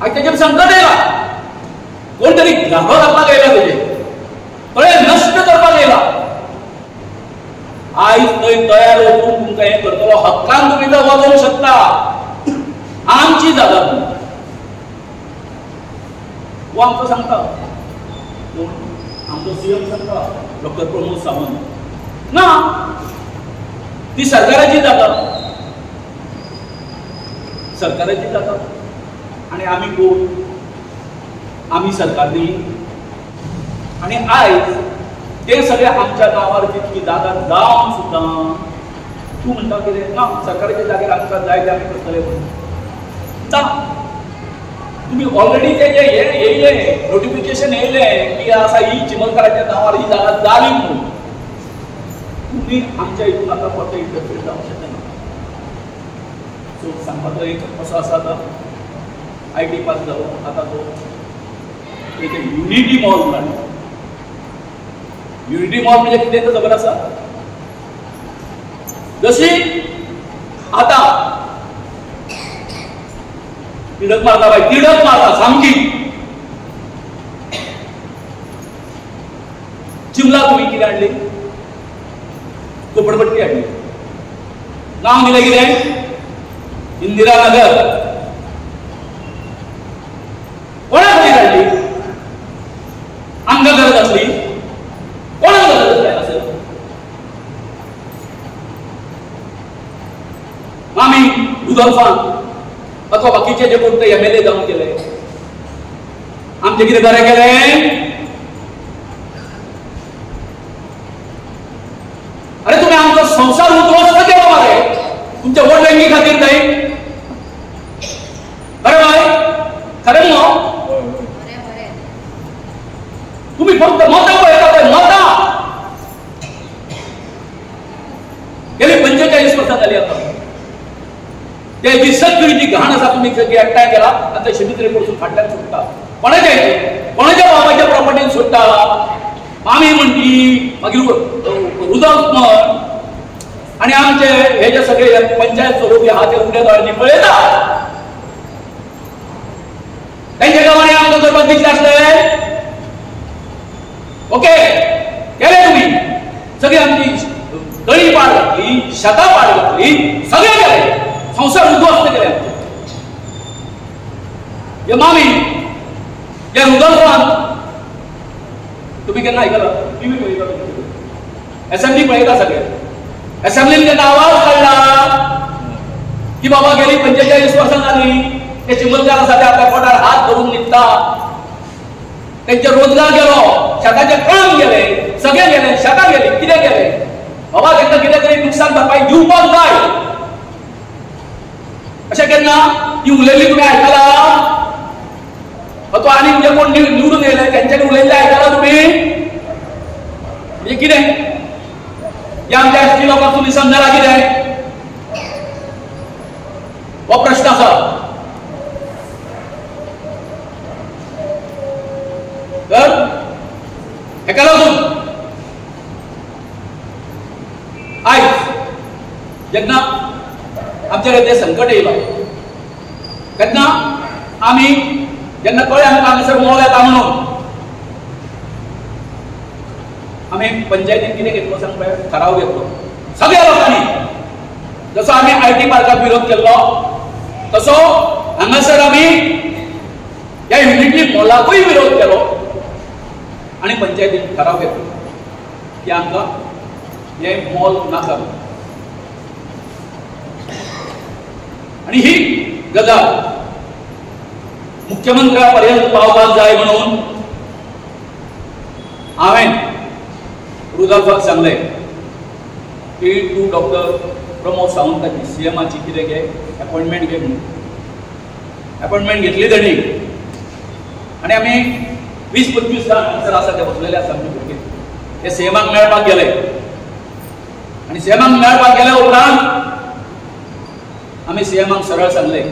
आज त्याच्यावर संकट येला, कोणतरी घाबो घालपाक येयला, तेजे कळे नष्ट करपाक येयला. आयज थंय तयार वचून तुमकां हें करतलो, हक्कान तुमी तो वचोवंक शकता. आमची जागा वो आमकां सांगता, आमचो सीएम सांगता डॉक्टर प्रमोद सावंत ना, ती सरकाराची जागा, सरकाराची जागा. आणि आमी कोण? आमी सरकार न्ही. आणि आयज ते सगळे आमच्या नांवार जितकी जागा जावन सुद्दां तूं म्हणटा कितें ना, सरकाराच्या जाग्यार आमकां जाय ते आमी करतले म्हणून ना. तुम्ही ऑलरेडी ते हे येयले, नोटिफिकेशन येयले की आसा ही चिमलकाराच्या नांवार ही जागा जाली म्हणून. तुम्ही आमच्या हितून आतां परत इंटरफियर जावंक शकना. सो सांगपाचो एक असो आसा, आतां IT पास जालो, आतां तो एक युनिटी मॉल म्हणून. युनिटी मॉल म्हणजे कितें तें खबर आसा? जशी आतां तिडक मारता बाय, तिडक मारता सामकी. चिमला तुम्ही कितें हाडली? झोपडपट्टी हाडली. नांव दिलें कितें? इंदिरा नगर. कोणाक खातीर हाडली? हांगा गरज आसली, कोणाक गरज आसली? आमी रुदोल्फान अथवा बाकीचे जे कोण MLA जावन गेले, आमचे कितें बरें केलें? अरे तुम्ही आमचो संसार उद्ध्वस्त केलो मरे, तुमच्या वोट बँकी खातीर न्हय. बरें बाय, खरें न्हू? तुम्ही फक्त मतां पळयता पळय, मतां. गेली 45 वर्सां जाली आतां. त्याची सगळी जी घाण आसा तुम्ही सगळी एकठांय केला आणि ते शिमित्रे कडसून फाटल्यान सुट्टा. कोणाच्या बाबाच्या प्रॉपर्टीन सुट्टा. आमी म्हणटी, मागीर रुदोल्फ म्हण, आणि आमचे हे जे सगळे पंचायत स्वरूपी आहा ते उडे दोळ्यांनी पळयता. तेंच्या गांवांनी आमकां करपाक दिसलें आसलें. ओके केले तुम्ही, सगळी आमची तळी पाड घातली, शेतां पाड घातली, सगळें केलें, संसार उद्ध्वस्त केले. हे मामी, हे रुदोल्फान तुम्ही केन्ना आयकला? टीव्ही पळयता, असेंब्ली पळयता सगळे. असेंब्लीन तेन्ना आवाज काडला की बाबा गेली 45 वर्सां जाली, ते चिमलकार आसा ते आपल्या पोटार हात धरून न्हिदता. त्यांचे रोजगार गेलो, शेताचे काम गेले, सगळे गेले, शेतां गेली, कितें गेले? बाबा तेंका कितें तरी नुकसान भरपाई दिवपाक जाय. अशें केन्ना ती उलयल्ली तुमी आयकला? तो आनी जे कोण निवडून येयले तेंच्यांनी उलयल्लें आयकला तुमी? म्हणजे कितें? हे आमच्या ST लोकांक तुमी समजला कितें? हो प्रश्न आसा. तर हेका लागून आयज जेन्ना आमचेर ते संकट येयलो तेन्ना आमी जेन्ना कळ्ळें आमकां हांगासर मॉल येता म्हणून, आमी पंचायतीन कितें घेतलो सांग पळय, ठराव घेतलो सगळ्या लोकांनी. जसो आमी IT पार्काक विरोध केल्लो तसो हांगासर आमी ह्या युनिटी मॉलाकूय विरोध केलो आणि पंचायतीन ठराव घेतलो की आमकां हे मॉल नाका. आणि ही गजाल मुख्यमंत्र्यापर्यंत पावपाक जाय म्हणून हांवें रुदोल्फाक सांगलें की तूं डॉक्टर प्रमोद सावंताची CMची कितें घे, अपॉइंटमेंट घे म्हणून. अपॉइंटमेंट घेतली ताणी आणि आमी 20-25 जाण हांगासर आसा ते बसलेले आसा आमचे भुरगे. ते CMक मेळपाक गेले आणि CMक मेळपाक गेले उपरांत आमी CMक सरळ सांगलें,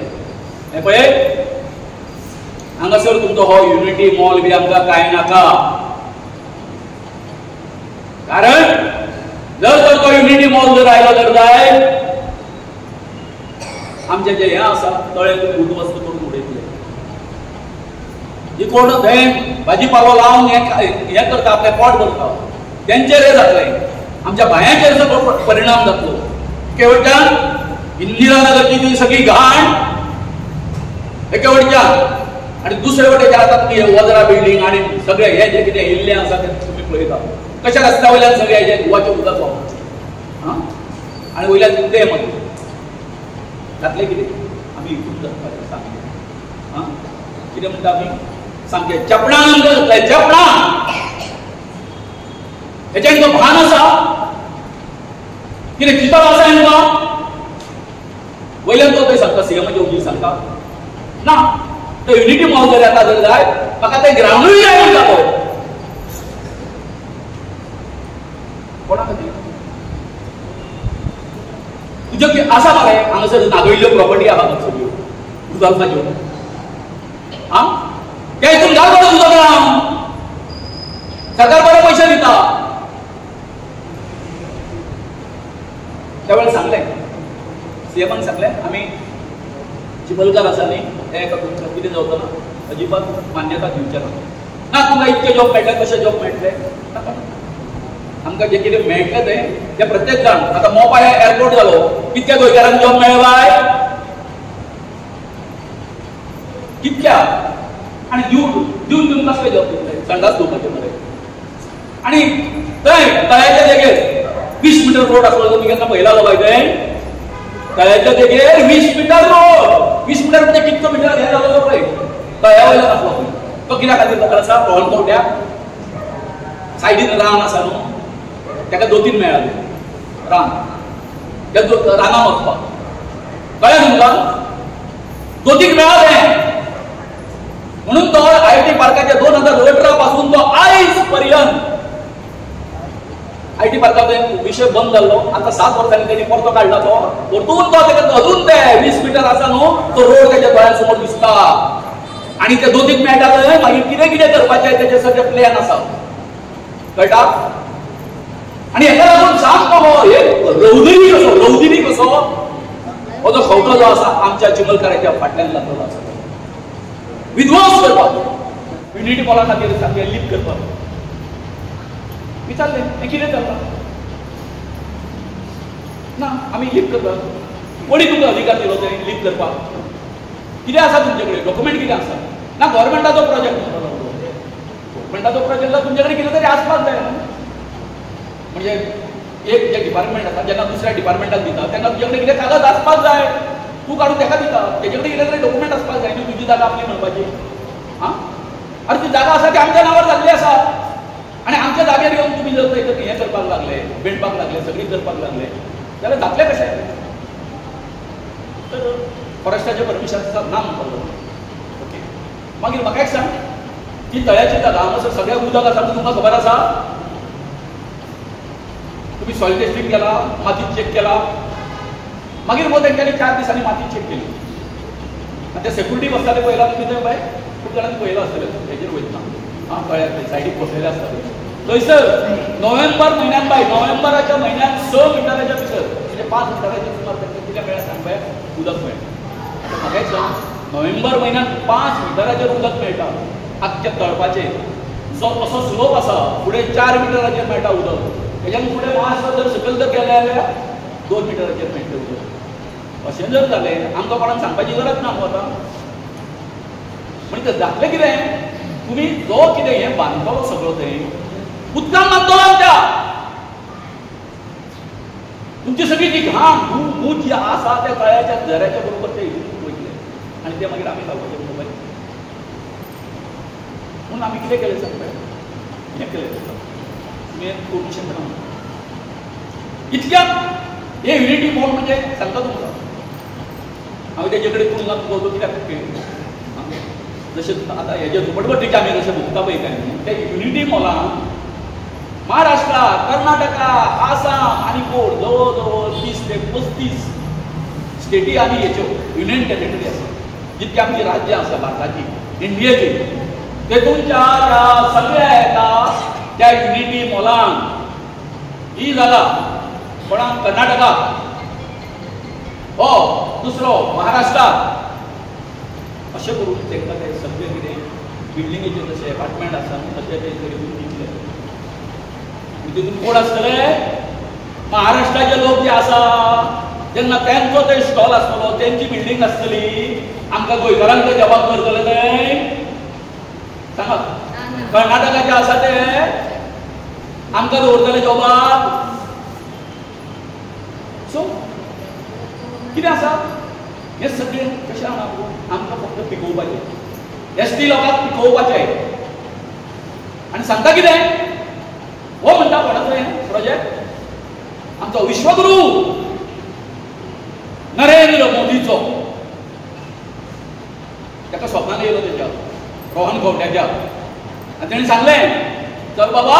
हे पळय हांगासर तुमचो हो युनिटी मॉल बी आमकां कांय नाका. कारण जर तर तो युनिटी मॉल जर आयलो तर जाय आमचे जे हें आसा तळे उद्ध्वस्त करून उडयतले. ही कोण थंय भाजीपालो लावन हे करता आपले पोट भरता तेंचेर हे जातले आमच्या बायांचेर सगळो परिणाम जातलो केवळच्यान इंदिरानगरची ती सगळी घाण एके वटेच्यान आणि दुसरे वटेच्यान आतां तुमी वजरा बिल्डींग आणि सगळे हे जे कितें येयल्लें आसा तें तुमी पळयता कशा रस्त्या वयल्यान सगळे हेजे धुवाचें उदक वापरता आनी वयल्यान ते मागीर जातलें कितें आमी हितून जातपाचें सामकें कितें म्हणटा आमी सामकें चपणां जातलें चपणां हेच्यान तो भान आसा कितें चिंतप आसा हेंकां वयल्यान तो थंय सांगता सीएमाच्या उगी सांगता ना तो युनिटी मॉल जर येता जर जाय म्हाका ते ग्रावंडूय जाय म्हणटा तो कोणा खातीर तुज्यो आसा मरे हांगासर नागरिल्ल्यो प्रॉपर्टी आहा सगळ्यो उदकाच्यो त्या हितून घाल बरो उदक रावन सरकार बरे पयशे दिता त्या वेळार सांगलें सीएमान सांगलें आमी चिपलकार आसा न्ही हे कितें जावचो ना अजिबात मान्यता दिवचें ना तुमकां इतके जॉब मेळटले कशे जॉब मेळटले आमकां जे कितें मेळटलें तें प्रत्येक जाण आतां मोपा एअरपोर्ट जालो कितक्या गोंयकारांक जॉब मेळ्ळे बाय कितक्या आनी दिवन कसले जॉब दितले संडास धुवपाचे मरे आनी थंय तळ्याच्या देगेर 20 मीटर रोड आसलो तुमी केन्ना पळयलालो बाय थंय तळ्याच्या देगेर 20 मीटर रोड 20 मीटर म्हणजे कितको मीटर हे जालो पळय तळ्या वयल्यान आसलो तो कित्या खातीर खबर आसा तोंडकोट्याक सायडीन रान आसा न्हू ताका 2-3 मेळ्ळाले रान त्या रानान वचपाक कळ्ळें तुमकां 2-3 मेळ्ळाले म्हणून तो आयटी पार्काच्या 2018 पासून तो आयज पर्यंत आयटी पार्काचो विषय बंद जाल्लो आता 7 वर्सांनी त्यांनी परतो काढला तो परतून तो ताका अजून ते 20 मीटर आसा न्हू तो रोड त्याच्या दोळ्यांसमोर दिसता आणि ते 2-3 मेळटाले मागीर कितें कितें करपाचें तेचे सगळे प्लॅन आसा कळटा आणि हेका लागून सामको हो हे रौदरी कसो हो जो खवटो जो आसा आमच्या चिमलकाराच्या फाटल्यान लागलेलो आसा विध्वंस करपाक युनिटी मॉला खातीर सारकें लीप करपाक विचारलें हें कितें चल्लां ना आमी लीप करतात कोणी तुमकां अधिकार दिलो तें लीप करपाक कितें आसा तुमचे कडेन डॉक्युमेंट कितें आसा ना गव्हर्मेंटाचो प्रोजेक्ट गव्हर्मेंटाचो प्रोजेक्ट तुमचे कडेन कितें तरी आसपाक जाय म्हणजे एक जे डिपार्टमेंट आसा जेन्ना दुसऱ्या डिपार्टमेंटाक दिता तेन्ना तुजे कडेन कितें कागद आसपाक जाय तूं काडून तेका दिता तेजे कडेन कितें तरी डॉक्युमेंट आसपाक जाय न्ही तुजी जागा आपली म्हणपाची अरे ती जागा आसा ती आमच्या नांवार जाल्ली आसा आणि आमच्या जाग्यार येवन तुम्ही जर थंय हें करपाक लागले विणपाक लागले सगळी करपाक लागले जाल्यार जातलें कशें तर फॉरेस्टाचें परमिशनाचा ना म्हणपाक लागलो ओके मागीर म्हाका एक सांग ती तळ्याची जागा हांगासर सगळ्याक उदक आसा तुमकां खबर आसा तुम्ही सॉइल टेस्टिंग केला माती चेक केला मागीर मग तेंच्यांनी 4 दिसांनी माती चेक केली आनी ते सेक्युरिटी बसताले पळयला तुमी थंय बाय खूब जाणांनी पळयला आसतलें हेजेर वयतना कळ्ळें सायडीक बसलेले आसतले थंयसर नोव्हेंबर म्हयन्यात बाय नोव्हेंबराच्या म्हयन्यात 6 मिटराच्या भितर म्हणजे 5 मिटराच्या सुमार तेंका कितें मेळ्ळें सांग बाय उदक मेळटा म्हाका एक सांग नोव्हेंबर म्हयन्यात 5 मिटराचेर उदक मेळटा आख्ख्या तळपाचेर जो असो स्लोप आसा फुडें 4 मिटराचेर मेळटा उदक तेच्यान फुडें मातसो जर सकयल जर गेले जाल्यार 2 मिटराचेर मेळटलें उदक अशें जर जालें आमकां कोणाक सांगपाची गरज ना न्हू आतां म्हणजे जातलें कितें तुम्ही जो कितें हें बांदतलो सगळो थंय उदकान बांदतलो आमच्या तुमची सगळी जी घाण मूत जी आसा त्या तळ्याच्या झऱ्याच्या बरोबर ते हितून वयतले आनी ते मागीर आमी खावपाचे मोबायल म्हणून आमी कितें केलें सांगता हें केलें तुमी परमिशन ना इतक्यात हे युनिटी मॉल म्हणजे सांगता तुमकां हांवें तेजे कडेन तुलना करतो कित्याक जशें आतां हेजे झोपडपट्टीचे आमी जशें भोगता पळय काय ते युनिटी मॉलान महाराष्ट्रा कर्नाटका आसाम आनी कोण जवळ जवळ 30 ते 35 स्टेटी आनी हेच्यो युनियन टेरिटरी आसा जितकी आमची राज्यां आसा भारताची इंडियेची तेतूंच्या त्या सगळ्या येता त्या युनिटी मॉलान ही जागा कोणाक कर्नाटका हो दुसरो महाराष्ट्रात अशें करून तांकां ते सगळें कितें बिल्डिंगेचे जसे अपार्टमेंट आसा तशें ते तितले तितून कोण आसतले महाराष्ट्राचे लोक जे आसा जेन्ना तेंचो ते स्टॉल आसतलो तेंची बिल्डिंग आसतली आमकां गोंयकारांक ते जबाब करतले न्हय सांगात कर्नाटकाचे आसा ते आमकां दवरतले जबाब सो कितें आसा हे सगळे कशें आमकां फक्त पिकोवपाचें एसटी लोकांक पिकोवपाचें आनी सांगता कितें हो म्हणटा कोणाचो हें प्रोजेक्ट आमचो विश्वगुरू नरेंद्र मोदीचो ताका स्वप्नान येयलो तेच्या रोहन खंवट्याच्या आनी तेणें सांगलें चल बाबा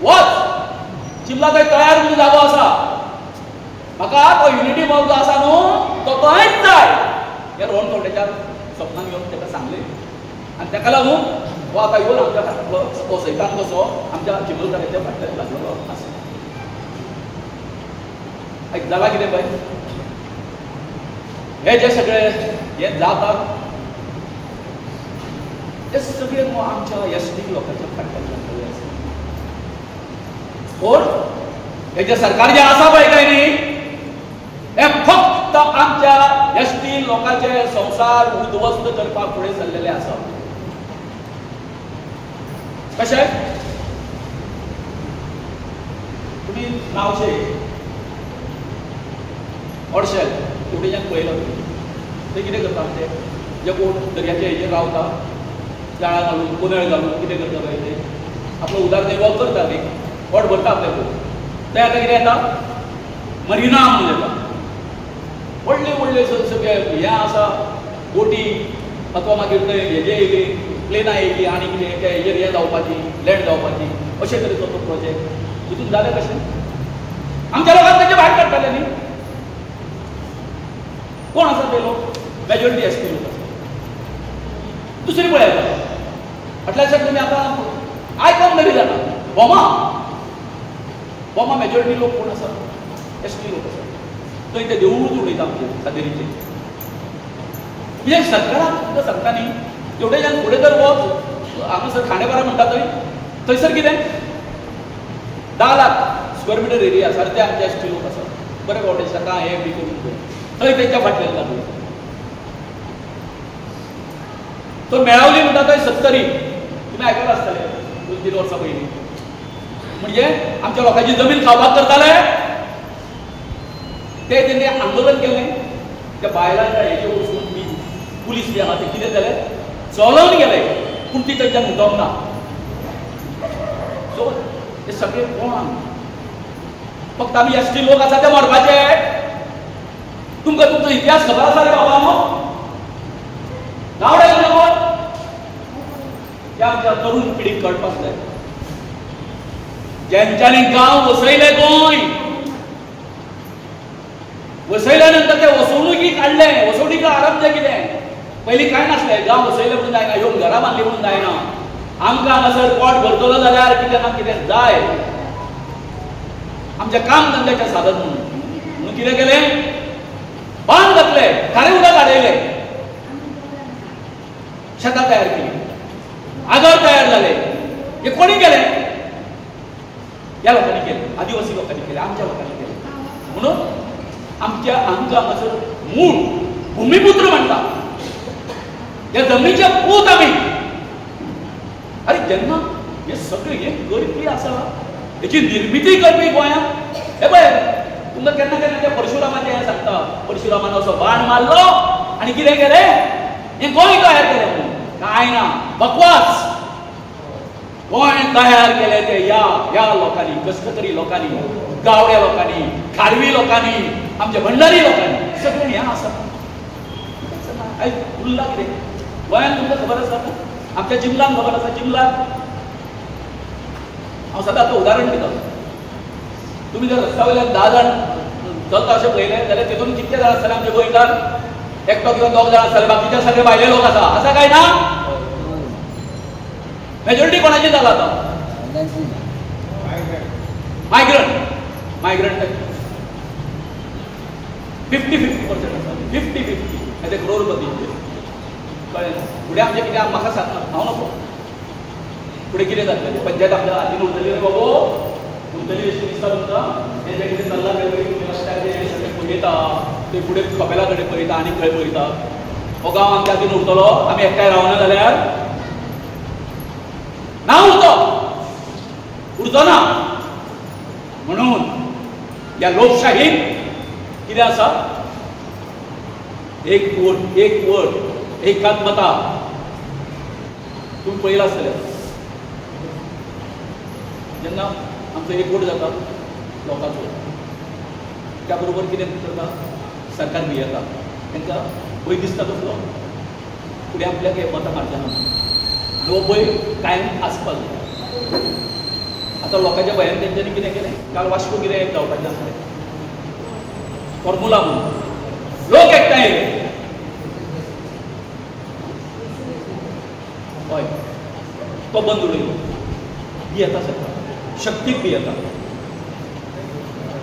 वच चिमला थंय तयार म्हणून जागो आसा म्हाका तो युनिटी मॉल जो आसा न्हू तो थंयच जाय हे रोहन खंवट्याच्या स्वप्नान येवन ताका सांगलें आनी ताका लागून हो आतां येवन आमच्या फाटलो सैतान कसो आमच्या चिमलकाराच्या फाटल्यान लागलेलो आसा जाला कितें पळय हे जे सगळे हे जाता ते सगळे आमच्या एसटी लोकांच्या फाटल्यान लागलेले आसा पूण हे जे सरकार जे आसा पळय काय न्ही हे फक्त आमच्या एसटी लोकांचे संसार उद्ध्वस्त करपाक फुडें सरलेले आसा कशें तुमी नावशे हॉर्शेल तेवढेच्यान पळयलो ते कितें करता ते जे कोण दर्याचे हेजेर रावता जाळां घालून कोंदळ घालून कितें करता पळय ते आपलो उदरनिर्वाह करता न्ही पोट भरता आपले ते आतां कितें येता मरिना म्हणून येता व्हडले व्हडले सगळे हें आसा बोटी अथवा मागीर ते हेजे येयली प्लेनां येयली आनी कितें ते हेजेर हें जावपाची लँड जावपाची अशे तरेचो तो प्रोजेक्ट तितून जालें कशें आमच्या लोकांक तेजे भायर काडटाले न्ही कोण आसा ते लोक मेजॉरिटी एसटी लोक आसा दुसरी पळयात फाटल्याच्यान तुमी आतां आयकूंक तरी जाता बोमा मेजॉरिटी लोक कोण आसा एसटी लोक आसा थंय ते देवूळ उडयता आमचे सादेरीचे म्हणजे सरकाराक सांगता न्ही तेवढेच्यान फुडें जर वच हांगासर खांडेपारा म्हणटा थंयसर कितें 10 लाख स्क्वेअर मिटर एरिया सारके आमचे एसटी लोक आसा बरे फावटे सकाळ हे बी करून थंय तेंच्या फाटल्यान लागले तो मेळावली म्हणटा थंय 70 तुमी आयकलां आसतलें 2-3 वर्सां पयलीं म्हणजे आमच्या लोकांची जमीन खावपाक करताले ते तेणी आंदोलन केलें त्या बायलांच्या हेजे वचून बी पुलीस बी आहा ते कितें जालें चलोवन गेले पूण ती थंयच्यान उठोंक ना सो हे सगळे कोण फक्त आमी एसटी लोक आसा ते मरपाचे तुमकां तुमचो इतिहास खबर आसा रे बाबा न्हू गावडे कोण ते आमच्या तरुण पिढीक कळपाक जाय ज्यांच्यानी गांव वसयले गोंय वसयल्या नंतर ते वसवणुकीक काडले वसवणुकीक आरंभ कितें पयलीं कांय नासलें गांव वसयलें म्हणून जायना येवन घरां बांदलीं म्हणून जायना आमकां हांगासर पोट भरतलो जाल्यार कितें ना कितें जाय आमच्या काम धंद्याचें साधन म्हणून कितें केलें बांद घातले खारें उदक हाडयले शेतां तयार केली आगर तयार जाले हे कोणी केलें ह्या लोकांनी केलें आदिवासी लोकांनी केलें आमच्या लोकांनी केलें म्हणून आमच्या हांगासर मूळ भूमिपुत्र म्हणटा ह्या जमनीचे पूत आमी अरे जेन्ना हे सगळे हे करपी आसा हेची निर्मिती करपी गोंयांत हे पळय तुमकां केन्ना केन्ना ते परशुरामाचें हें सांगता परशुरामान असो बाण मारलो आनी कितें केलें हें गोंय तयार केलें म्हणून काय ना बकवास गोंय तयार केलें ते ह्या लोकांनी कश्टकरी लोकांनी गावड्या लोकांनी खारवी लोकांनी आमच्या भंडारी लोकांनी सगळें हें आसा आयज उरलां कितें गोंयांत तुमकां खबर आसा आमच्या चिमलाक खबर आसा चिमलाक हांव सदां आतां उदाहरण दिता तुमी जर रस्त्या वयल्यान 10 जाण चलता अशें पळयलें जाल्यार तितून कितले जाण आसतले आमचे गोंयकार एकटो किंवा 2 जाण आसतले बाकीचे सगळे भायले लोक आसा काय ना मेजॉरिटी कोणाची जाला आतां मायग्रंट 50-50% आसा 50-50 ते करोडपतींचे कळ्ळें फुडें आमचें कितें म्हाका सांग हांव नको फुडें कितें जातलें पंचायत आपल्या हातीन उरतली रे बाबो उरतली अशी दिसता तुमकां हें जें कितें चल्लां तें तुमी रस्त्यार तें सगळें पळयता ते फुडें कपेला कडेन पळयता आनी खंय पळयता हो गांव आमच्या हातीन उरतलो आमी एकठांय रावना जाल्यार ना उरचो ना म्हणून ह्या लोकशाहीन कितें आसा एक वोट एकाच मता तुम्ही पळयलां आसतलें जेन्ना आमचो एक वोट जाता लोकांचो त्या बरोबर कितें करता सरकार भियेता तांकां भंय दिसता कसलो फुडें आपल्याक हें मतां मारचें ना आनी हो भंय कायम आसपाक जाय आतां लोकांच्या भंयान तेंच्यांनी कितें केलें काल वास्को कितें जावपाचें आसलें फॉर्मुला म्हणून लोक एकठांय येले हय तो बंद उडयलो भियेता सरकार शक्तीक भियेता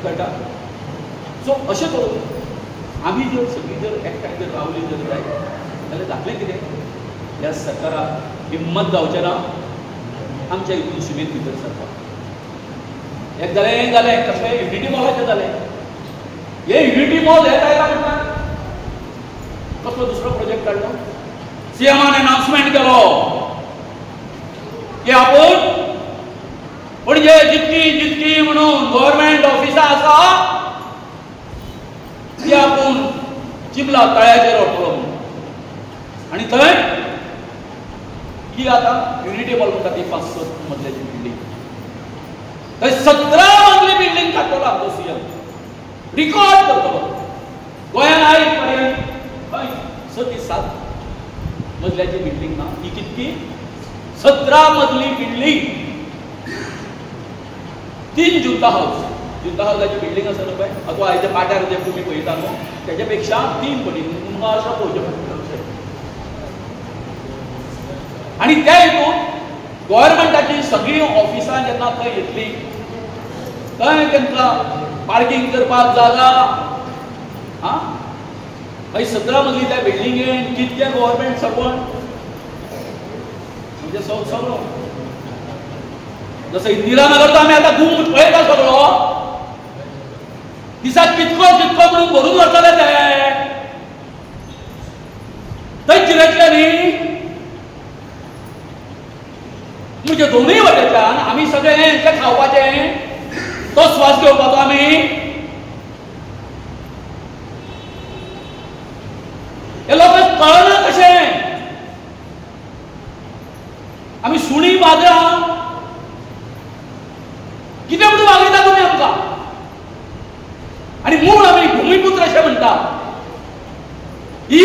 कळटा सो अशें करून आमी जर सगळीं जर एकठांय जर रावली जर जाय जाल्यार जातलें कितें ह्या सरकाराक हिम्मत जावचें ना आमच्या हितून शिमेत भितर सरपाक एक जालें कसलें युनिटी मॉलाचें जालें हे युनिटी मॉल हे काय म्हणटा कसलो दुसरो प्रोजेक्ट काडलो सीएमान अनाउन्समेंट केलो की आपूण म्हणजे जितकी म्हणून गव्हर्नमेंट ऑफिसां आसा ती आपूण चिमला तळ्याचेर व्हरतलो म्हणून आनी थंय की आतां युनिटी मॉल म्हणटा ती 5-6 मजल्याची बिल्डींग थंय 17 मजली बिल्डींग काडटलो आमचो सीएम रिकॉर्ड करतलो गोंयांत आयज पर्यंत 6 ते 7 मजल्याची बिल्डींग ना ही कितकी 17 मजली बिल्डींग 3 जुंता हावसाची बिल्डींग आसा न्हू पळय अथवा हेच्या पाट्यार जे तुमी पळयता न्हू तेच्या पेक्षा 3 पटी तुमकां अशें पळोवचें पडटलें आनी त्या हितून गव्हर्नमेंटाची सगळीं ऑफिसां जेन्ना थंय येतली थंय तांकां पार्किंग करपाक जागा आं मागीर 17 मजली त्या बिल्डिंगेन कितके गव्हर्नमेंट सर्वंट म्हणजे सगळो जसं इंदिरानगर आमी आतां घूम पळयता सगळो दिसाक कितको म्हणून भरून वरतले ते थंय चिरतले न्ही म्हणजे दोनूय वटेच्यान आमी सगळे हें खावपाचें तो स्वास घेवपाचो आमी हे लोकांक कळना कशें आमी सुणी माजरां कितें म्हणून वागयता तुमी आमकां आनी मूळ आमी भुमिपुत्र अशें म्हणटा ही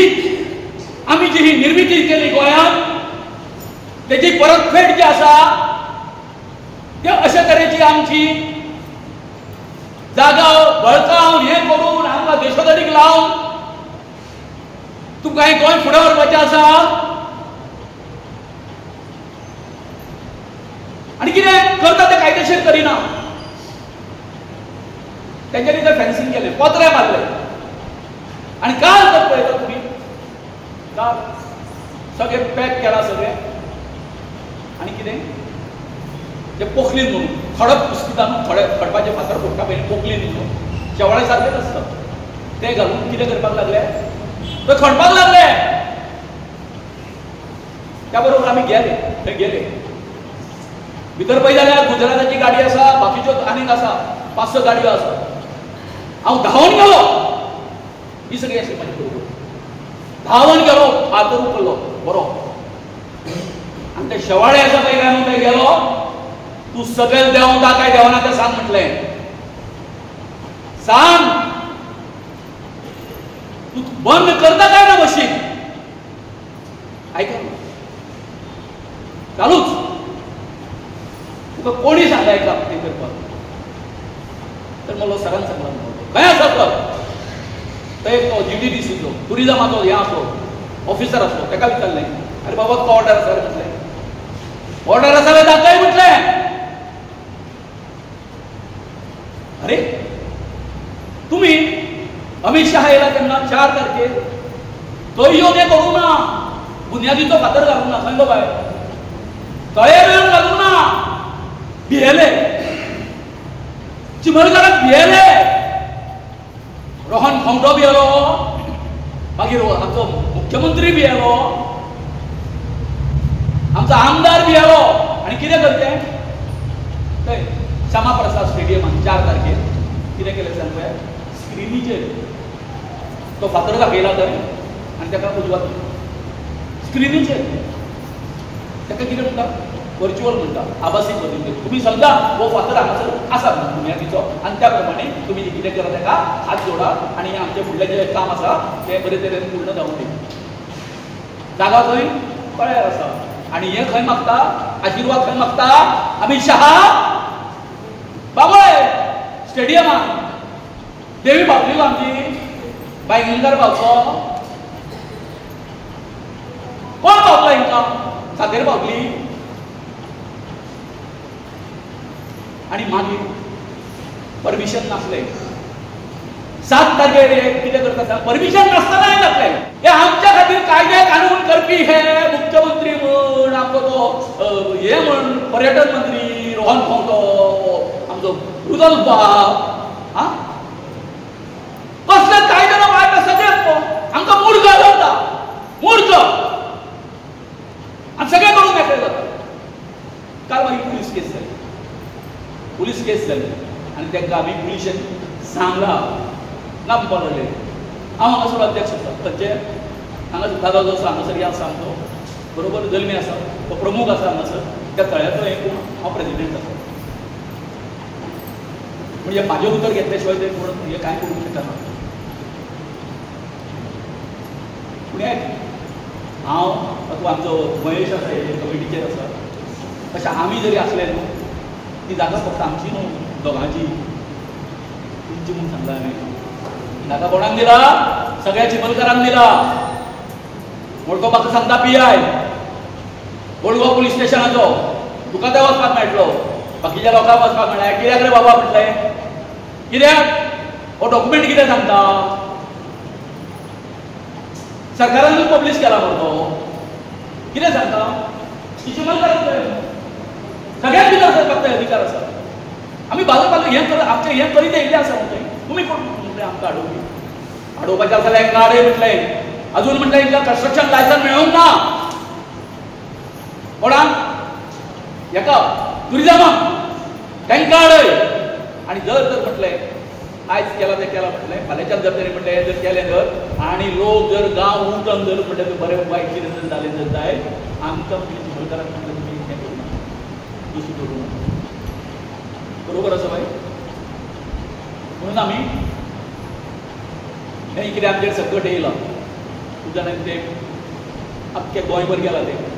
आमी जी ही निर्मिती केली गोंयांत तेची परतफेड जी आसा ते अशे तरेची आमची जागा बळकावन हें करून आमकां देशोधडीक लावन तुमकां हें गोंय फुडें व्हरपाचें आसा आनी कितें करता तें कायदेशीर करिना तेंच्यांनी थंय फेन्सिंग केलें पत्रे मारले आनी काल जर पळयता तुमी काल सगळें पॅक केलां सगळें आनी कितें ते पोखलीन म्हणून खडप पुस्तिता न्हू खडपाचे फातर फोडटा पयलीं पोखलीन म्हणून शेवाळे सारकेच आसता ते घालून कितें करपाक लागले ते खणपाक लागले त्या बरोबर आमी गेले थंय गेले भितर पळय जाल्यार गुजराताची गाडी आसा बाकीच्यो आनीक आसा 5-6 गाडयो आसा हांव धांवून गेलो ही सगळी आसली म्हाजे बरोबर धांवून गेलो फातर उखल्लो बरो आनी ते शेवाळे आसा पळय काय म्हणून थंय गेलो तूं सकयल देंवता काय देवना तें सांग म्हटलें सांग तूं बंद करता काय ना मशीन आयका चालूच तुका कोणी सांगलाय का ते करपाक तर मला सरान सांगला खंय आसा तो थंय तो GTDCचो टुरिजमाचो हें आसलो ऑफिसर आसलो ताका विचारलें अरे बाबा तुका ऑर्डर आसा म्हटलें ऑर्डर आसा जाल्यार दाखय म्हटलें अरे तुम्ही अमित शहा येयला तेन्ना 4 तारखेर तो येवन हें करूं ना बुन्यादीचो फातर घालूंक ना खंय गो बाय तळे बिळून घालूंक ना भियेले चिमलकाराक भियेले रोहन खंवटो भियेलो मागीर आमचो मुख्यमंत्री भियेलो आमचो आमदार भियेलो आनी कितें करचें थंय श्यामा प्रसाद स्टेडियमान 4 तारखेर कितें केलें सांग पळय स्क्रिनीचेर तो फातर दाखयला थंय आनी ताका उजवात स्क्रिनीचेर ताका कितें म्हणटा वर्च्युअल म्हणटा आभासी पद्दतीन तुमी समजा हो फातर हांगासर आसा बुन्यादीचो आनी त्या प्रमाणे तुमी कितें करा ताका हात जोडा आनी आमचें फुडलें जें काम आसा तें बरे तरेन पूर्ण जावंक दी जागा खंय कळ्यार आसा आनी हें खंय मागता आशिर्वाद खंय मागता अमित शहा बाबय स्टेडियमान देवी भावली आमची बायंगणकार भावचो कोण भावला हिंका सातेर भावली आनी मागीर परमिशन नासलें 7 तारखेर कितें करता सांग परमिशन नासतना जातलें हे आमच्या खातीर कायदे कानून करपी हे मुख्यमंत्री म्हण आमचो तो हे म्हण पर्यटन मंत्री रोहन खंवटो आमचो रुदल बाब हा कसले कायदे ना वायट सगळेच आमकां मूर्ख जाता मूर्ख आनी सगळे करून मेकळे जाता काल मागीर पुलीस केस जाली आनी तांकां आमी पुलिशेन सांगलां ना म्हणपाक लागले हांव हांगासर अध्यक्ष आसा खंयचे हांगासर दादा जो आसा हांगासर आसा आमचो बरोबर जल्मी आसा तो प्रमुख आसा हांगासर त्या तळ्याचो एक हांव प्रेसिडेंट आसा म्हणजे म्हाजें उतर घेतल्या शिवाय ते कोण हे कांय करूंक शकना पुण्याक हांव अथवा आमचो महेश आसा हे कमिटीचेर आसा अशें आमी जरी आसले न्हू ती जागा फक्त आमची न्हू दोगांची तुमची म्हूण सांगला हांवें जागा कोणाक दिला सगळ्या चिमलकारांक दिला मोडको म्हाका सांगता PI बोडगो पुलीस स्टेशनाचो तुका थंय वचपाक मेळटलो बाकीच्या लोकांक वचपाक मेळना कित्याक रे बाबा म्हटलें कित्याक हो डॉक्युमेंट कितें सांगता सरकारानूच पब्लीश केला मरे तो कितें सांगता चिमलकारांक सगळ्यात भितर सरकारचो अधिकार आसा आमी भाजपाक हें कर आमचें हें करीत येयलें आसा म्हणटलें तुमी कोण म्हणलें आमकां अडोवपाचें जाल्यार हांकां हाडय म्हटलें अजून म्हटलें हिंका कन्स्ट्रक्शन लायसन मेळोंक ना कोणाक हेका टुरिजमाक तांकां हाडय आनी जर म्हटलें आयज केला तें केला म्हटलें फाल्यांच्यान जर तरी म्हटलें जर केलें जर आनी लोक जर गांव उठून जर म्हटलें बरें वायट कितें जर जालें जर जाय आमकां चिमलकाराक म्हटलें तुमी हें करूं नाका दुसरी करूं नाका बरोबर आसा बाय म्हणून आमी हें कितें आमचेर संकट येयलां तुज्यान तें आख्खें गोंयभर गेलां तें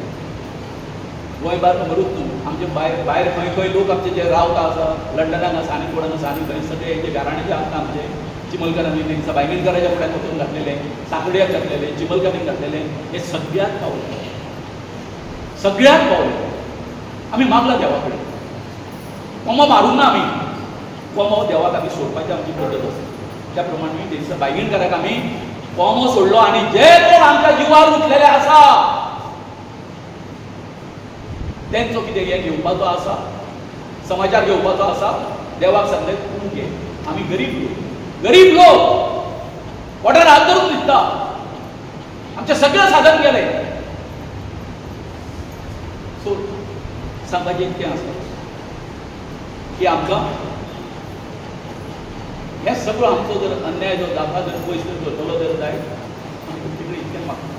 गोंयभर भरूच न्हू आमचे भायर भायर खंय खंय लोक आमचे जे रावता आसा लंडनाक आसा आनी कोणाक आसा आनी खंय सगळे जे घराणे जे आसता आमचे चिमलकारांनी तेंकां बायगणकाराच्या फुड्यान वचून घातलेले साकड्याक घातलेले चिमलकारांक घातलेले हे सगळ्याक पावले सगळ्याक पावले आमी मागला देवा कडेन कोमो मारूंक ना आमी कोमो देवाक आमी सोडपाची आमची पद्दत आसा त्या प्रमाणे तेंच्या बायगणकाराक आमी कोमो सोडलो आनी जे कोण आमच्या जिवार उठलेले आसा तेंचो कितें हें घेवपाचो आसा समाचार घेवपाचो आसा देवाक सांगलें तूं घे आमी गरीब लोक पोटार हात धरून दिसता आमचें सगळें साधन गेलें सो सांगपाचें इतकें आसा की आमकां हें सगळो आमचो जर अन्याय जो जाता जर पयस करतलो जर जाय आमी तुमचे कडेन इतकें मागता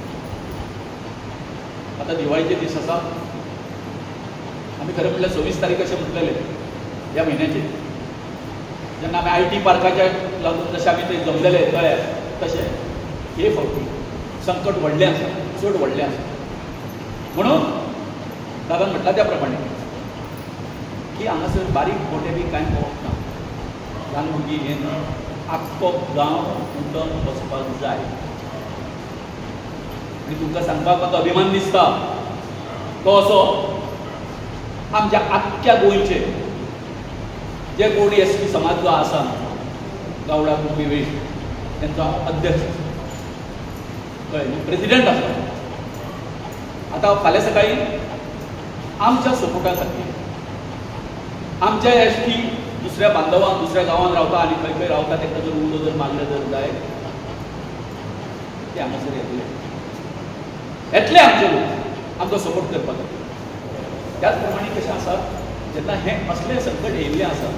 आतां दिवाळीचे दीस आसा आमी खरें म्हणल्यार 26 तारीख अशें म्हटलेले ह्या म्हयन्याचे जेन्ना आमी IT पार्काच्या लागून जशें आमी थंय जमलेले कळ्ळें तशें हे फावटी संकट व्हडलें आसा चड व्हडलें आसा म्हणून दादान म्हटलां त्या प्रमाणे की हांगासर बारीक मोठे बी कांय पळोवंक ना ल्हान भुरगीं हें न्हय आख्खो गांव उठून बसपाक जाय आनी तुमकां सांगपाक म्हाका अभिमान दिसता तो असो आमच्या आख्ख्या गोंयचे जे कोण ST समाज जो आसा गावडा कुणबी वेळीप तेंचो अध्यक्ष कळ्ळें प्रेसिडेंट आसा आता फाल्यां सकाळी आमच्या सपोर्टा खातीर आमच्या एसटी दुसऱ्या बांधवांक दुसऱ्या गांवांत रावता आनी खंय खंय रावता तांकां जर उलो जर मारले जर जाय ते हांगासर येतले आमचे लोक आमकां सपोर्ट करपाक खातीर त्याच प्रमाणे कशें आसा जेन्ना हें असलें संकट येयल्लें आसा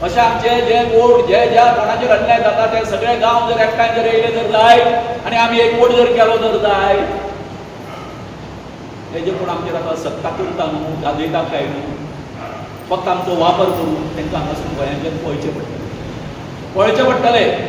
अशें आमचे जे वोट जे ज्या कोणाचेर अन्याय जाता ते सगळे गांव जर एकठांय जर येयले जर जाय आनी आमी एक वोट जर केलो जर जाय हेजे कोण आमचेर आतां सत्ता करता न्हू गाजयता काय न्हू फक्त आमचो वापर करून तांकां हांगासून गोंयांतल्यान पळोवचें पडटलें